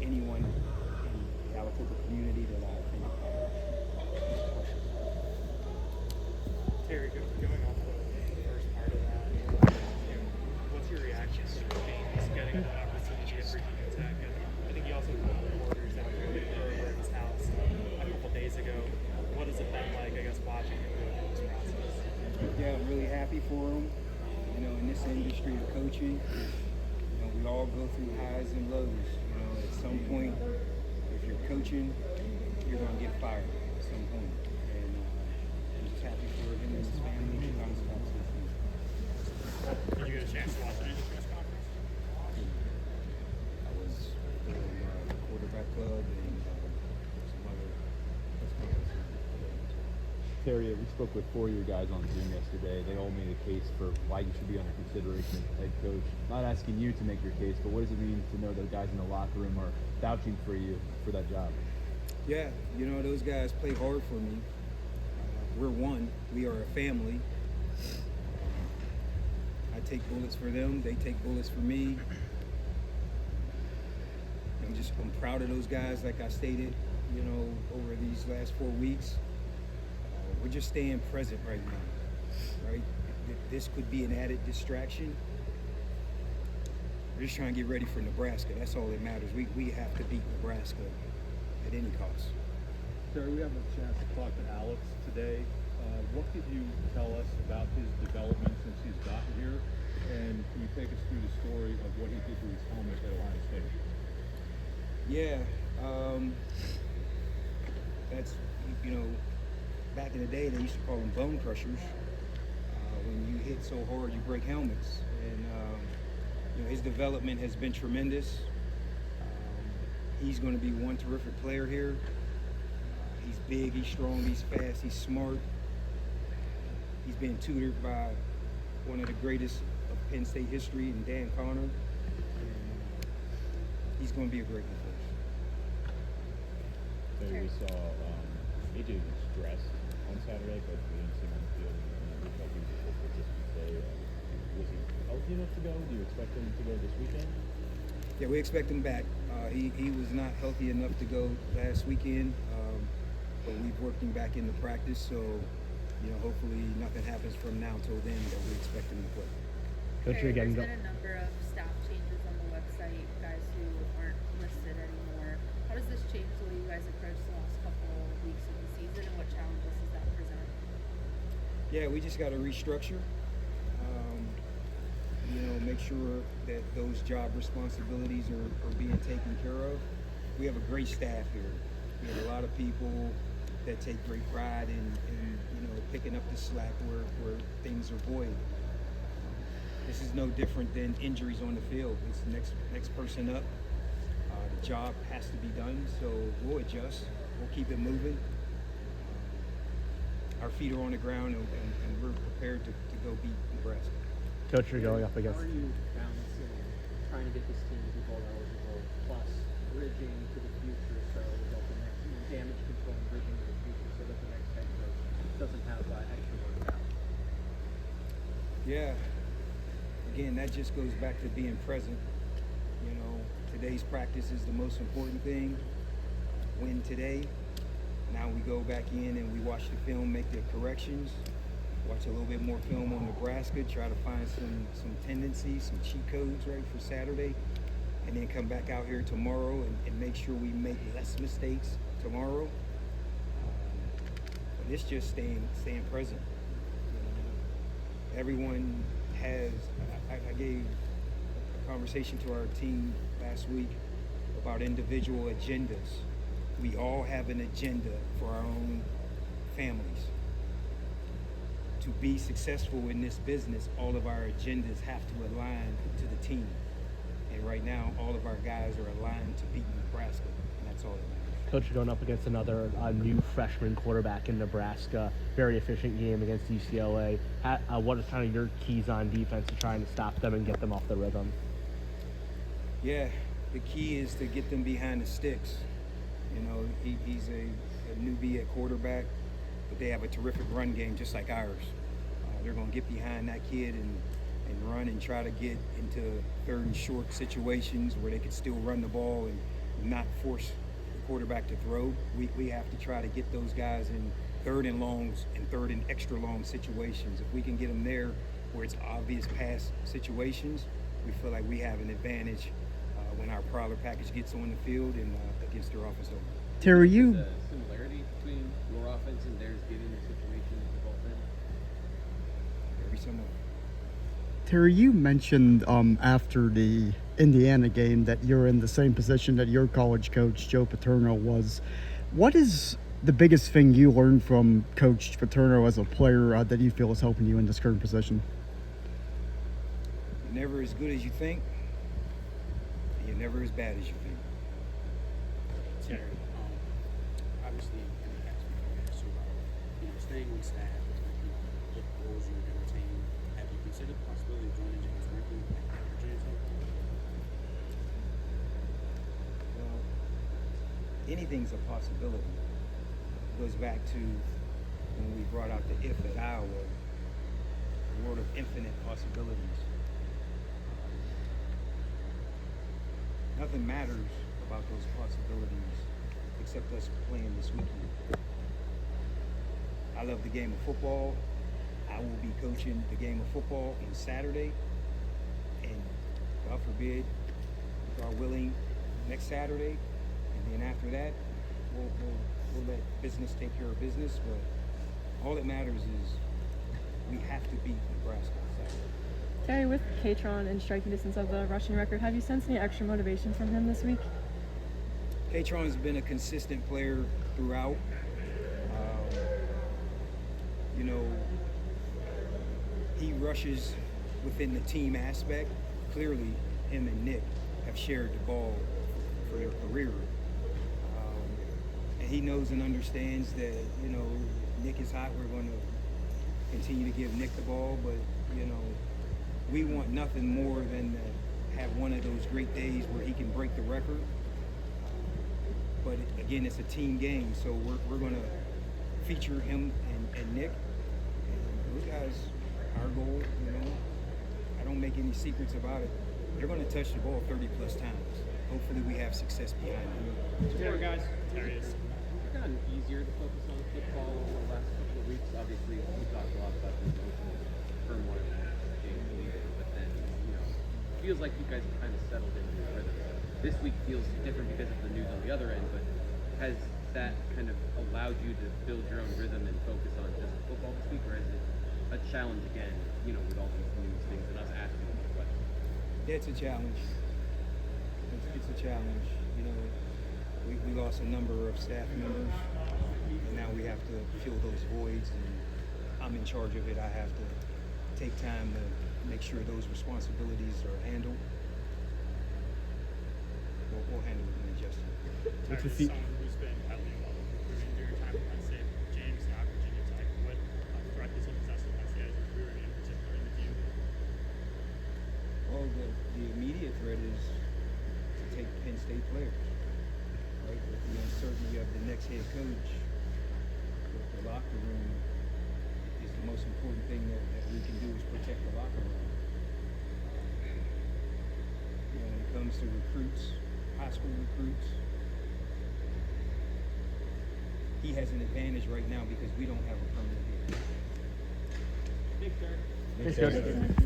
anyone in the Aliquippa community that I think Terry, going off the first part of that, what's your reaction to James getting an opportunity at Virginia Tech? And I think he also put reporters out there over at his house a couple days ago. What has it been like, I guess, watching him go through this process? yeah, I'm really happy for him. In this industry of coaching, we all go through highs and lows. At some point, if you're coaching, you're going to get fired at some point. And I'm just happy for him and his family to bounce back to the team. Did you get a chance to watch any of the press conference? I was in the quarterback club and some other press conferences. Terry, we spoke with 4 of your guys on Zoom yesterday. They all made a case for why you should be under consideration as head coach. Not asking you to make your case, but what does it mean to know the guys in the locker room are vouching for you for that job? Yeah, those guys play hard for me. We're one. We are a family. I take bullets for them. They take bullets for me. I'm proud of those guys, like I stated, over these last 4 weeks. We're just staying present right now, right? This could be an added distraction. We're just trying to get ready for Nebraska. That's all that matters. We have to beat Nebraska at any cost. Terry, we have a chance to talk to Alex today. What could you tell us about his development since he's gotten here? And can you take us through the story of what he did to his helmet at Ohio State? Yeah, that's, back in the day, they used to call them bone crushers. When you hit so hard, you break helmets. And, his development has been tremendous. He's going to be one terrific player here. He's big, he's strong, he's fast, he's smart. He's been tutored by one of the greatest of Penn State history, and Dan Connor. And, he's going to be a great one for us. Terry, we saw AJ was stressed on Saturday, but we didn't see him on the field. And we thought he was able to just play. Was he healthy enough to go? Do you expect him to go this weekend? Yeah, we expect him back. He was not healthy enough to go last weekend, but we've worked him back into practice. So, hopefully nothing happens from now till then, but we expect him to play. There's been a number of staff changes on the website, guys who aren't listed anymore. How does this change the way you guys approach the last couple weeks of the season, and what challenges does that present? Yeah, we just got to restructure. Make sure that those job responsibilities are being taken care of. We have a great staff here. We have a lot of people that take great pride in picking up the slack where things are void. This is no different than injuries on the field. It's the next person up. The job has to be done, so we'll adjust. We'll keep it moving. Our feet are on the ground, and we're prepared to go beat Nebraska. Coach, you're going up against. How are you balancing trying to get this team to be bowl eligible, plus bridging to the future, so that the next damage control and bridging to the future, so that the next head coach doesn't have extra work out? Yeah. Again, that just goes back to being present. Today's practice is the most important thing. Win today. Now we go back in and we watch the film, make the corrections, watch a little bit more film on Nebraska, try to find some tendencies, some cheat codes, right, for Saturday, and then come back out here tomorrow and make sure we make less mistakes tomorrow. But it's just staying present. Everyone has, I gave a conversation to our team last week about individual agendas. We all have an agenda for our own families. To be successful in this business, all of our agendas have to align to the team. And right now, all of our guys are aligned to beat Nebraska, and that's all that matters. Coach, you're going up against another new freshman quarterback in Nebraska. Very efficient game against UCLA. What is kind of your keys on defense to trying to stop them and get them off the rhythm? Yeah, the key is to get them behind the sticks. He's a newbie at quarterback, but they have a terrific run game just like ours. They're going to get behind that kid and run and try to get into third and short situations where they could still run the ball and not force the quarterback to throw. We have to try to get those guys in third and longs and third and extra long situations. If we can get them there where it's obvious pass situations, we feel like we have an advantage when our prowler package gets on the field and against their offensive line. Terry, you There's a similarity between your offense and theirs getting the situations the ball in? Very similar. Terry, you mentioned after the Indiana game that you're in the same position that your college coach, Joe Paterno, was. What is the biggest thing you learned from Coach Paterno as a player that you feel is helping you in this current position? You're never as good as you think, and you're never as bad as you think. Terry, obviously in the past week you had so staying on staff, what roles you entertain, have you considered the possibility of joining James Franklin at Virginia Tech? Well, anything's a possibility. It goes back to when we brought out the if at Iowa, the world of infinite possibilities. Nothing matters about those possibilities except us playing this weekend. I love the game of football. I will be coaching the game of football on Saturday, and God forbid, God willing, next Saturday, and then after that, we'll let business take care of business. But all that matters is we have to beat Nebraska on Saturday. Terry, with Patron in striking distance of the rushing record, have you sensed any extra motivation from him this week? Patron's been a consistent player throughout. He rushes within the team aspect. Clearly, him and Nick have shared the ball for their career. And he knows and understands that, Nick is hot. We're going to continue to give Nick the ball. But, we want nothing more than to have one of those great days where he can break the record. But again, it's a team game, so we're going to feature him and Nick. And those guys, our goal, I don't make any secrets about it. They're going to touch the ball 30 plus times. Hopefully we have success behind them. Terry, guys. Terry is. It's gotten easier to focus on football over the last couple of weeks. Obviously, we talked a lot about the emotional turmoil James leaving, but then, it feels like you guys have kind of settled into your rhythm. This week feels different because of the news on the other end, but has that kind of allowed you to build your own rhythm and focus on just football this week, or is it a challenge again, with all these news things and us asking these questions? Yeah, it's a challenge. It's a challenge. We lost a number of staff members, and now we have to fill those voids, and I'm in charge of it. I have to take time to make sure those responsibilities are handled. We'll handle it and adjust it. Terry, as someone who's been heavily involved with recruiting during your time at Penn State, James, now at Virginia Tech, what threat does he possess with Penn State as a recruiter, and in particular in the view? Well, the immediate threat is to take Penn State players, right? With the uncertainty of the next head coach, the locker room is the most important thing that we can do is protect the locker room. When it comes to recruits, high school recruits, he has an advantage right now because we don't have a permanent head. Thanks, Terry. Thanks, Coach.